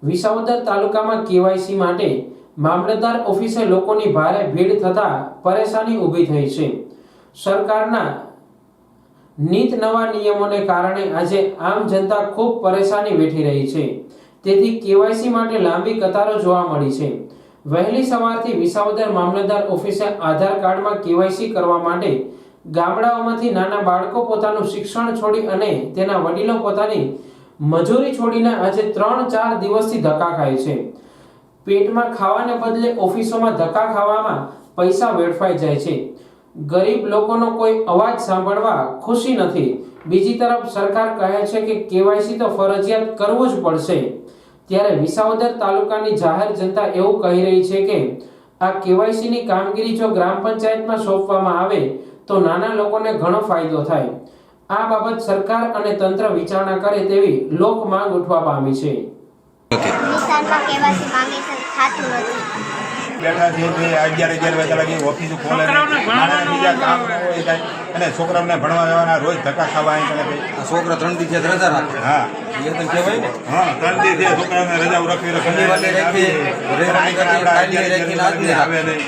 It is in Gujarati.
વિસાવદર તાલુકામાં કેવાયસી માટે મામલતદાર ઓફિસે લોકોની ભારે ભીડ થતા પરેશાની ઊભી થઈ છે। સરકારના નીત નવા નિયમોને કારણે આજે આમ જનતા ખૂબ પરેશાની વેઠી રહી છે। તેથી કેવાયસી માટે લાંબી કતારો જોવા મળી છે। વહેલી સવારથી વિસાવદર મામલતદાર ઓફિસે આધાર કાર્ડમાં કેવાયસી કરવા માટે ગામડાઓમાંથી નાના બાળકો પોતાનું શિક્ષણ છોડી અને તેના વડીલો પોતાની મજૂરી છોડીને આજે 3-4 દિવસથી ધક્કા ખાય છે। પેટમાં ખાવાને બદલે ઓફિસોમાં ધક્કા ખાવામાં પૈસા વેડફાઈ જાય છે। ગરીબ લોકોનો કોઈ અવાજ સાંભળવા ખુશી નથી। બીજી તરફ સરકાર કહે છે કે કેવાયસી તો ફરજિયાત કરવું જ પડશે, ત્યારે વિસાવદર તાલુકાની જાહેર જનતા એવું કહી રહી છે કે આ કેવાયસીની કામગીરી જો ગ્રામ પંચાયતમાં સોંપવામાં આવે તો નાના લોકોને ઘણો ફાયદો થાય। આ બાબત સરકાર અને તંત્ર વિચારણા કરે તેવી લોક માંગ ઉઠવા પામી છે। નિશાનમાં કેવાયસી માંગે છે, થાતું નથી। બેઠા છે તે 11 વાગ્યા લગી ઓફિસ ખોલે બીજા કામ હોય જાય અને છોકરાઓને ભણવા જવાના રોજ ધક્કા ખાવા અહીં કરે। છોકરા 3 દિવસ રજા રાખે, હા એ તો કહેવાય ને, હા 3 દિવસ છોકરાઓને રજાઓ રાખી શનિવારે રાખી, રવિવારે રાખી, કાલે રાખી, આજ નહીં આવે નહીં।